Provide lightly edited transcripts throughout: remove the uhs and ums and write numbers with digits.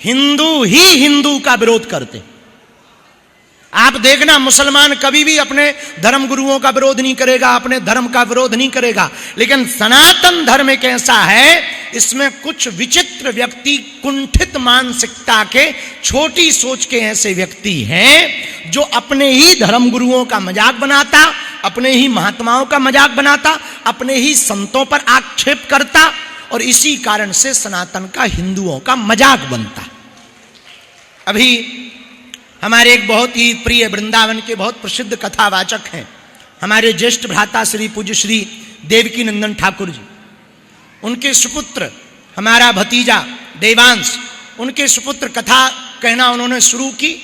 हिंदू ही हिंदू का विरोध करते। आप देखना, मुसलमान कभी भी अपने धर्म गुरुओं का विरोध नहीं करेगा, अपने धर्म का विरोध नहीं करेगा, लेकिन सनातन धर्म एक ऐसा है, इसमें कुछ विचित्र व्यक्ति, कुंठित मानसिकता के, छोटी सोच के ऐसे व्यक्ति हैं जो अपने ही धर्म गुरुओं का मजाक बनाता, अपने ही महात्माओं का मजाक बनाता, अपने ही संतों पर आक्षेप करता, और इसी कारण से सनातन का, हिंदुओं का मजाक बनता। अभी हमारे एक बहुत ही प्रिय वृंदावन के बहुत प्रसिद्ध कथावाचक हैं, हमारे ज्येष्ठ भ्राता श्री पूज्य श्री देवकी नंदन ठाकुर जी। उनके सुपुत्र, हमारा भतीजा देवांश, उनके सुपुत्र कथा कहना उन्होंने शुरू की।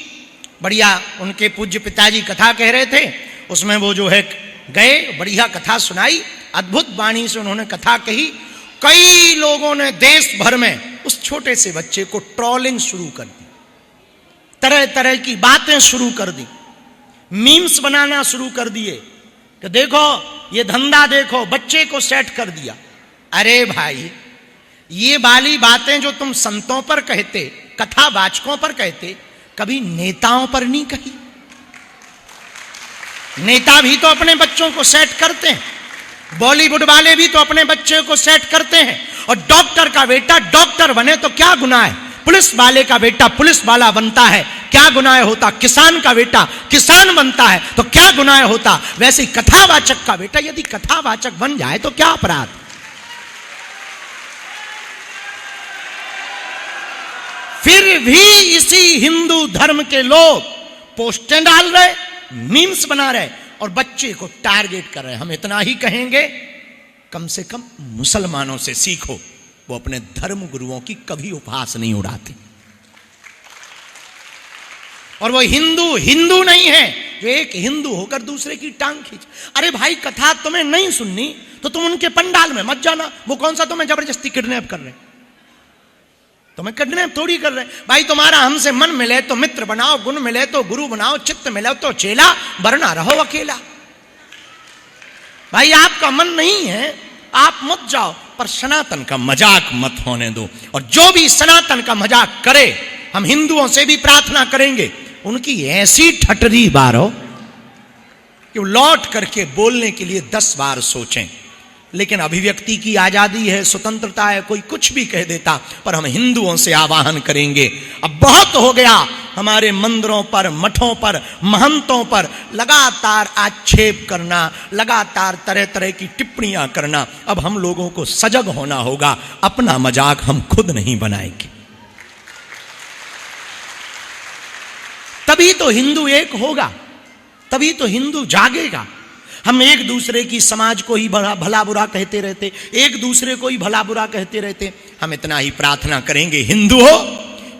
बढ़िया, उनके पूज्य पिताजी कथा कह रहे थे, उसमें वो जो है गए, बढ़िया कथा सुनाई, अद्भुत वाणी से उन्होंने कथा कही। कई लोगों ने देश भर में उस छोटे से बच्चे को ट्रोलिंग शुरू कर दी, तरह तरह की बातें शुरू कर दी, मीम्स बनाना शुरू कर दिए कि देखो ये धंधा, देखो बच्चे को सेट कर दिया। अरे भाई, ये वाली बातें जो तुम संतों पर कहते, कथावाचकों पर कहते, कभी नेताओं पर नहीं कही। नेता भी तो अपने बच्चों को सेट करते हैं, बॉलीवुड वाले भी तो अपने बच्चे को सेट करते हैं, और डॉक्टर का बेटा डॉक्टर बने तो क्या गुनाह है, पुलिस वाले का बेटा पुलिस वाला बनता है, क्या गुनाह होता, किसान का बेटा किसान बनता है तो क्या गुनाह होता। वैसे ही कथावाचक का बेटा यदि कथावाचक बन जाए तो क्या अपराध। फिर भी इसी हिंदू धर्म के लोग पोस्टें डाल रहे, मीम्स बना रहे और बच्चे को टारगेट कर रहे हैं। हम इतना ही कहेंगे, कम से कम मुसलमानों से सीखो, वो अपने धर्म गुरुओं की कभी उपहास नहीं उड़ाते। और वो हिंदू हिंदू नहीं है जो एक हिंदू होकर दूसरे की टांग खींच। अरे भाई, कथा तुम्हें नहीं सुननी तो तुम उनके पंडाल में मत जाना। वो कौन सा तुम्हें जबरदस्ती किडनैप कर रहे हैं? तुम्हें किडनैप थोड़ी कर रहे हैं भाई। तुम्हारा हमसे मन मिले तो मित्र बनाओ, गुण मिले तो गुरु बनाओ, चित्त मिले तो चेला, वरना रहो अकेला। भाई, आपका मन नहीं है, आप मत जाओ, पर सनातन का मजाक मत होने दो। और जो भी सनातन का मजाक करे, हम हिंदुओं से भी प्रार्थना करेंगे उनकी ऐसी ठटरी बारो कि वो लौट करके बोलने के लिए 10 बार सोचें। लेकिन अभिव्यक्ति की आजादी है, स्वतंत्रता है, कोई कुछ भी कह देता, पर हम हिंदुओं से आह्वान करेंगे, अब बहुत हो गया हमारे मंदिरों पर, मठों पर, महंतों पर लगातार आक्षेप करना, लगातार तरह तरह की टिप्पणियां करना। अब हम लोगों को सजग होना होगा, अपना मजाक हम खुद नहीं बनाएंगे। तभी तो हिंदू एक होगा, तभी तो हिंदू जागेगा। हम एक दूसरे की समाज को ही भला बुरा कहते रहते, एक दूसरे को ही भला बुरा कहते रहते। हम इतना ही प्रार्थना करेंगे, हिंदू हो,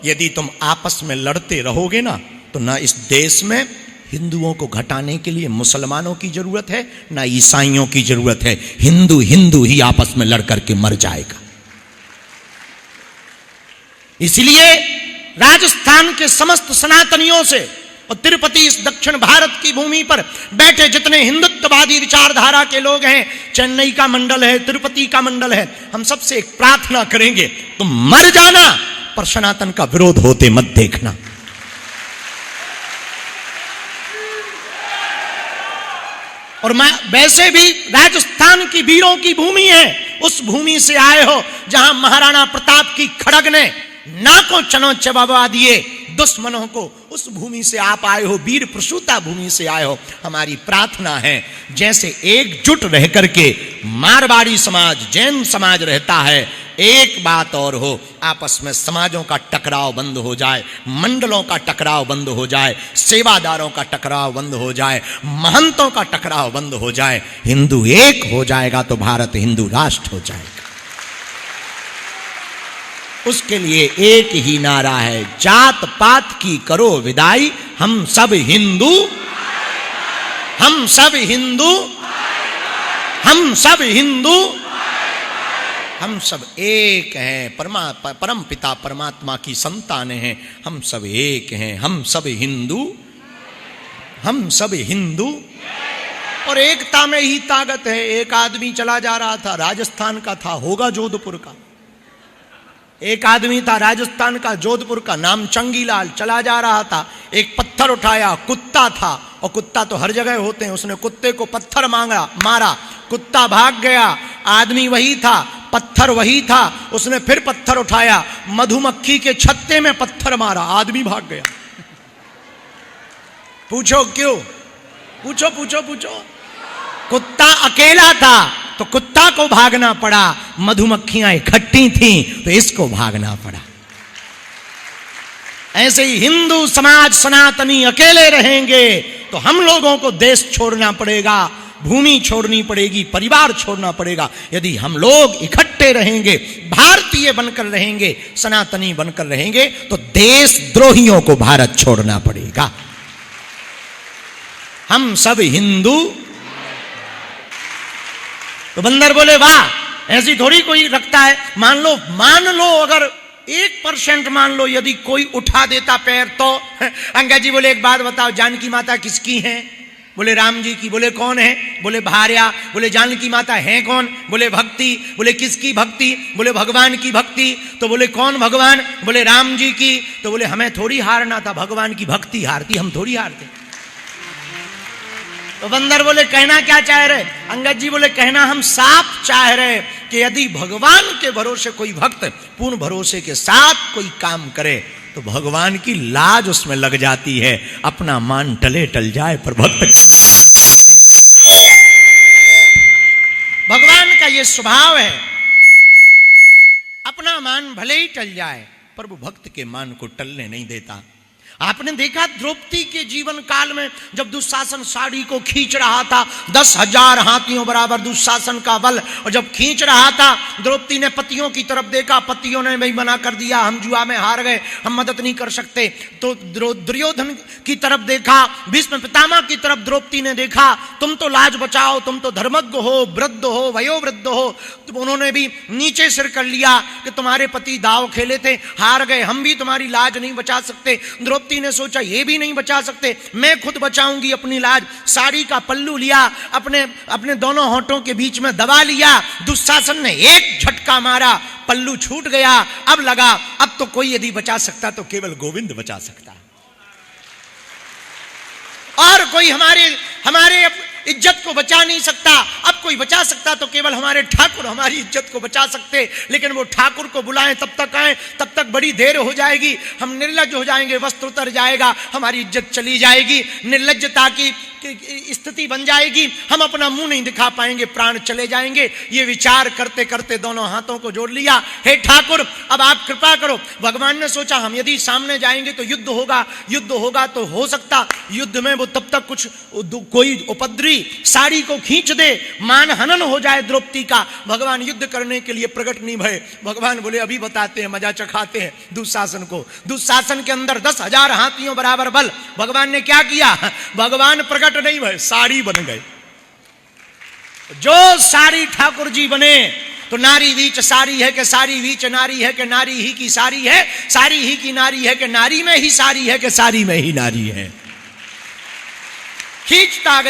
यदि तुम आपस में लड़ते रहोगे ना, तो ना इस देश में हिंदुओं को घटाने के लिए मुसलमानों की जरूरत है, ना ईसाइयों की जरूरत है। हिंदू हिंदू ही आपस में लड़ करके मर जाएगा। इसलिए राजस्थान के समस्त सनातनियों से और तिरुपति, इस दक्षिण भारत की भूमि पर बैठे जितने हिंदुत्ववादी विचारधारा के लोग हैं, चेन्नई का मंडल है, तिरुपति का मंडल है, हम सबसे एक प्रार्थना करेंगे, तुम मर जाना पर सनातन का विरोध होते मत देखना। और मैं वैसे भी राजस्थान की वीरों की भूमि है, उस भूमि से आए हो जहां महाराणा प्रताप की खड़ग ने नाकों चनों चबा दिए दुश्मनों को, उस भूमि से आप आए हो, वीर प्रसूता भूमि से आए हो। हमारी प्रार्थना है, जैसे एकजुट रह करके मारवाड़ी समाज, जैन समाज रहता है, एक बात और हो, आपस में समाजों का टकराव बंद हो जाए, मंडलों का टकराव बंद हो जाए, सेवादारों का टकराव बंद हो जाए, महंतों का टकराव बंद हो जाए। हिंदू एक हो जाएगा तो भारत हिंदू राष्ट्र हो जाएगा। उसके लिए एक ही नारा है, जात पात की करो विदाई, हम सब हिंदू, हम सब हिंदू, हम सब हिंदू, हम सब एक हैं, परम पिता परमात्मा की संतानें हैं, हम सब एक हैं, हम सब हिंदू, हम सब हिंदू। और एकता में ही ताकत है। एक आदमी चला जा रहा था, राजस्थान का था, होगा जोधपुर का, एक आदमी था राजस्थान का, जोधपुर का, नाम चंगीलाल। चला जा रहा था, एक पत्थर उठाया, कुत्ता था, और कुत्ता तो हर जगह होते हैं, उसने कुत्ते को पत्थर मारा, कुत्ता भाग गया। आदमी वही था, पत्थर वही था, उसने फिर पत्थर उठाया, मधुमक्खी के छत्ते में पत्थर मारा, आदमी भाग गया। पूछो क्यों? पूछो पूछो पूछो। कुत्ता अकेला था तो कुत्ता को भागना पड़ा, मधुमक्खियां इकट्ठी थीं तो इसको भागना पड़ा। ऐसे ही हिंदू समाज सनातनी अकेले रहेंगे तो हम लोगों को देश छोड़ना पड़ेगा, भूमि छोड़नी पड़ेगी, परिवार छोड़ना पड़ेगा। यदि हम लोग इकट्ठे रहेंगे, भारतीय बनकर रहेंगे, सनातनी बनकर रहेंगे, तो देशद्रोहियों को भारत छोड़ना पड़ेगा। हम सब हिंदू। तो बंदर बोले वाह, ऐसी थोड़ी कोई रखता है। मान लो अगर 1% मान लो यदि कोई उठा देता पैर तो। अंगद जी बोले एक बात बताओ, जानकी माता किसकी है? बोले राम जी की। बोले कौन है? बोले भार्या। बोले जानकी माता है कौन? बोले भक्ति। बोले किसकी भक्ति? बोले भगवान की भक्ति। तो बोले कौन भगवान? बोले राम जी की। तो बोले हमें थोड़ी हारना था, भगवान की भक्ति हारती, हम थोड़ी हारते। तो बंदर बोले कहना क्या चाह रहे? अंगद जी बोले कहना हम साफ चाह रहे कि यदि भगवान के भरोसे कोई भक्त पूर्ण भरोसे के साथ कोई काम करे तो भगवान की लाज उसमें लग जाती है। अपना मान टले टल जाए पर भक्त, भगवान का ये स्वभाव है, अपना मान भले ही टल जाए पर वो भक्त के मान को टलने नहीं देता। आपने देखा द्रौपदी के जीवन काल में जब दुशासन साड़ी को खींच रहा था, 10,000 हाथियों बराबर दुशासन का बल, और जब खींच रहा था द्रौपदी ने पतियों की तरफ देखा, पतियों ने भाई मना कर दिया, हम जुआ में हार गए, हम मदद नहीं कर सकते। तो दुर्योधन की तरफ देखा, भीष्म पितामह की तरफ द्रौपदी ने देखा, तुम तो लाज बचाओ, तुम तो धर्मज्ञ हो, वृद्ध हो, वयोवृद्ध हो। तो उन्होंने भी नीचे सिर कर लिया कि तुम्हारे पति दाव खेले थे, हार गए, हम भी तुम्हारी लाज नहीं बचा सकते। द्रौपदी ने सोचा ये भी नहीं बचा सकते, मैं खुद बचाऊंगी अपनी लाज। साड़ी का पल्लू लिया, अपने दोनों होठों के बीच में दबा लिया, दुशासन ने एक झटका मारा, पल्लू छूट गया। अब लगा अब तो कोई यदि बचा सकता तो केवल गोविंद बचा सकता, और कोई हमारे इज्जत को बचा नहीं सकता। अब कोई बचा सकता तो केवल हमारे ठाकुर हमारी इज्जत को बचा सकते, लेकिन वो ठाकुर को बुलाएं तब तक आए, तब तक बड़ी देर हो जाएगी, हम निर्लज्ज हो जाएंगे, वस्त्र उतर जाएगा, हमारी इज्जत चली जाएगी, निर्लज्जता की स्थिति बन जाएगी, हम अपना मुंह नहीं दिखा पाएंगे, प्राण चले जाएंगे। ये विचार करते करते दोनों हाथों को जोड़ लिया, हे ठाकुर अब आप कृपा करो। भगवान ने सोचा हम यदि सामने जाएंगे तो युद्ध होगा तो हो सकता युद्ध में वो तब तक कोई उपद्रवी साड़ी को खींच दे, मान हनन हो जाए द्रौपदी का। भगवान युद्ध करने के लिए प्रकट नहीं भये। भगवान बोले अभी बताते हैं, मजा चखाते हैं दुशासन को। दुशासन के अंदर 10,000 हाथियों बराबर बल। भगवान ने क्या किया? भगवान प्रकट नहीं भये, साड़ी बन गए। जो साड़ी ठाकुर जी बने तो नारी बीच सारी है कि सारी बीच नारी है कि नारी ही की सारी है, सारी ही की नारी है कि नारी में ही सारी है कि सारी में ही नारी है। खींचता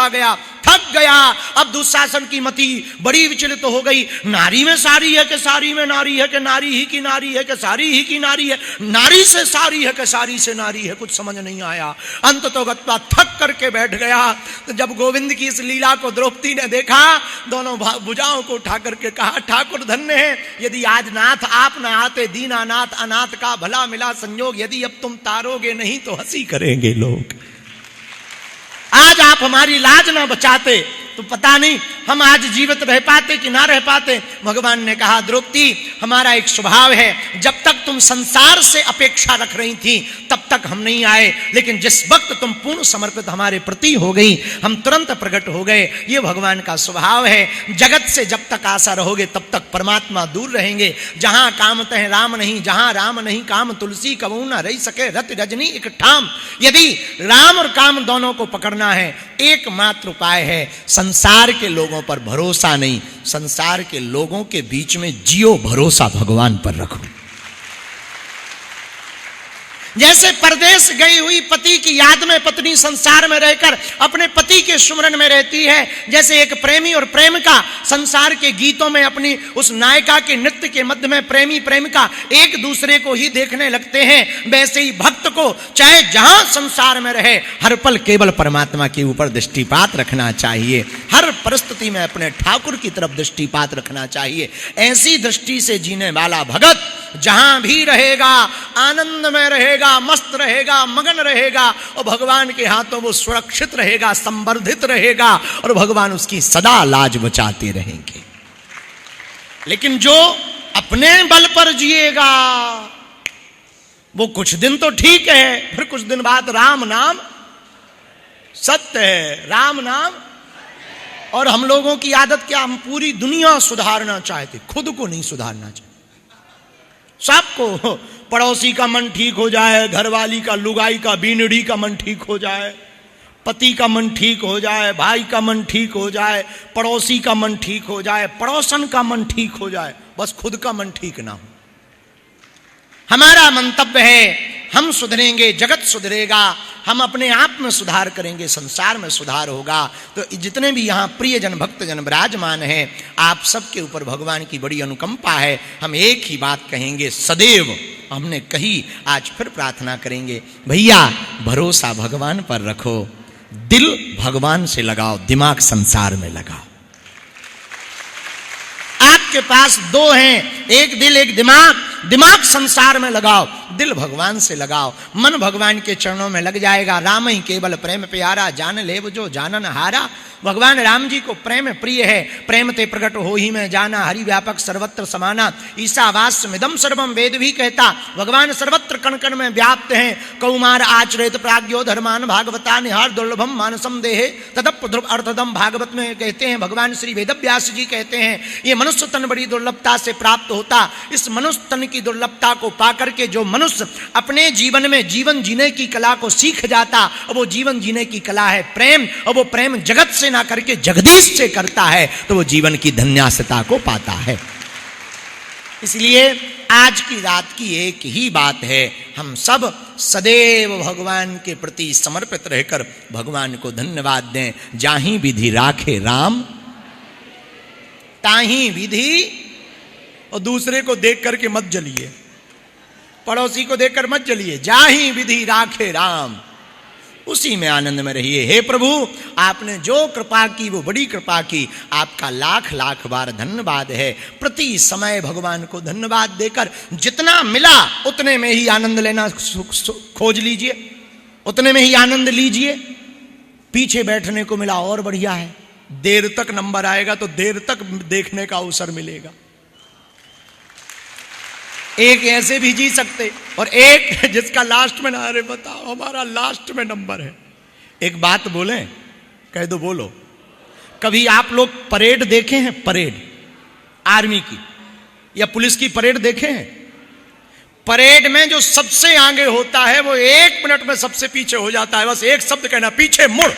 गया, थक गया। अब दुशासन की मति बड़ी विचलित हो गई, नारी में सारी है कि सारी में नारी है कि नारी ही की नारी है कि सारी ही की नारी है, नारी से सारी है कि सारी से नारी है, कुछ समझ नहीं आया। अंत तो गत्वा थक करके बैठ गया। तो जब गोविंद की इस लीला को द्रौपदी ने देखा, दोनों भुजाओं को उठा करके कहा ठाकुर धन्य है, यदि आज नाथ आप न आते, दीनानाथ अनाथ का भला मिला संयोग, यदि अब तुम तारोगे नहीं तो हंसी करेंगे लोग। आज आप हमारी लाज ना बचाते तो पता नहीं हम आज जीवित रह पाते कि ना रह पाते। भगवान ने कहा द्रौपदी हमारा एक स्वभाव है, जब तक तुम संसार से अपेक्षा रख रही थी तब तक हम नहीं आए, लेकिन जिस वक्त तुम पूर्ण समर्पित हमारे प्रति हो गई हम तुरंत प्रकट हो गए। ये भगवान का स्वभाव है। जगत से जब तक आशा रहोगे तब तक परमात्मा दूर रहेंगे। जहां काम तह राम नहीं, जहां राम नहीं काम तुलसी कबू न रही सके रत रजनी एक ठाम। यदि राम और काम दोनों को पकड़ना है, एकमात्र उपाय है संसार के लोगों पर भरोसा नहीं, संसार के लोगों के बीच में जियो भरोसा भगवान पर रखो। जैसे परदेश गई हुई पति की याद में पत्नी संसार में रहकर अपने पति के सुमरन में रहती है, जैसे एक प्रेमी और प्रेमिका संसार के गीतों में अपनी उस नायिका के नृत्य के मध्य में प्रेमी प्रेमिका एक दूसरे को ही देखने लगते हैं, वैसे ही भक्त को चाहे जहां संसार में रहे हर पल केवल परमात्मा के ऊपर दृष्टिपात रखना चाहिए, हर परिस्थिति में अपने ठाकुर की तरफ दृष्टिपात रखना चाहिए। ऐसी दृष्टि से जीने वाला भगत जहां भी रहेगा आनंद में रहेगा, मस्त रहेगा, मगन रहेगा और भगवान के हाथों वो सुरक्षित रहेगा, संवर्धित रहेगा और भगवान उसकी सदा लाज बचाते रहेंगे। लेकिन जो अपने बल पर जिएगा वो कुछ दिन तो ठीक है, फिर कुछ दिन बाद राम नाम सत्य है, राम नाम। और हम लोगों की आदत क्या, हम पूरी दुनिया सुधारना चाहते, खुद को नहीं सुधारना चाहते। सबको, पड़ोसी का मन ठीक हो जाए, घरवाली का, लुगाई का, बीनड़ी का मन ठीक हो जाए, पति का मन ठीक हो जाए, भाई का मन ठीक हो जाए, पड़ोसी का मन ठीक हो जाए, पड़ोसन का मन ठीक हो जाए, बस खुद का मन ठीक ना हो। हमारा मंतव्य है हम सुधरेंगे, जगत सुधरेगा, हम अपने आप में सुधार करेंगे, संसार में सुधार होगा। तो जितने भी यहाँ प्रियजन भक्तजन विराजमान हैं, आप सबके ऊपर भगवान की बड़ी अनुकंपा है। हम एक ही बात कहेंगे, सदैव हमने कही, आज फिर प्रार्थना करेंगे, भैया भरोसा भगवान पर रखो, दिल भगवान से लगाओ, दिमाग संसार में लगाओ। आपके पास दो हैं, एक दिल एक दिमाग, दिमाग संसार में लगाओ, दिल भगवान से लगाओ, मन भगवान के चरणों में लग जाएगा। राम ही केवल प्रेम प्यारा, जान लेव जो जानन हारा। भगवान राम जी को प्रेम प्रिय है, प्रेम ते प्रकट हो ही में जाना, हरि व्यापक सर्वत्र समाना, ईशावास्यमिदं सर्वम वेद भी कहता। भगवान सर्वत्र कण कण में व्याप्त हैं। कौमार आचरित प्राज्ञो धर्मान भागवता निहार दुर्लभम मानसम देहे तदप ध्रुव अर्थदम। भागवत में कहते हैं, भगवान श्री वेदव्यास जी कहते हैं, ये मनुष्य तन बड़ी दुर्लभता से प्राप्त होता। इस मनुष्य तन की दुर्लभता को पाकर के जो मनुष्य अपने जीवन में जीवन जीने की कला को सीख जाता, और वो जीवन जीने की कला है प्रेम, और वो प्रेम जगत से ना करके जगदीश से करता है, तो वो जीवन की धन्यासता को पाता है। इसलिए आज की रात की एक ही बात है, हम सब सदैव भगवान के प्रति समर्पित रहकर भगवान को धन्यवाद दें। जाहि विधि राखे राम ताहि विधि। और दूसरे को देख करके मत जलिए, पड़ोसी को देखकर मत जलिए, जाहि विधि राखे राम, उसी में आनंद में रहिए। हे प्रभु, आपने जो कृपा की वो बड़ी कृपा की, आपका लाख लाख बार धन्यवाद है। प्रति समय भगवान को धन्यवाद देकर जितना मिला उतने में ही आनंद लेना खोज लीजिए, उतने में ही आनंद लीजिए। पीछे बैठने को मिला और बढ़िया है, देर तक नंबर आएगा तो देर तक देखने का अवसर मिलेगा। एक ऐसे भी जी सकते और एक जिसका लास्ट में ना, अरे बताओ हमारा लास्ट में नंबर है। एक बात बोलें, कह दो, बोलो। कभी आप लोग परेड देखे हैं? परेड आर्मी की या पुलिस की परेड देखे हैं? परेड में जो सबसे आगे होता है वो 1 मिनट में सबसे पीछे हो जाता है। बस एक शब्द कहना, पीछे मुड़।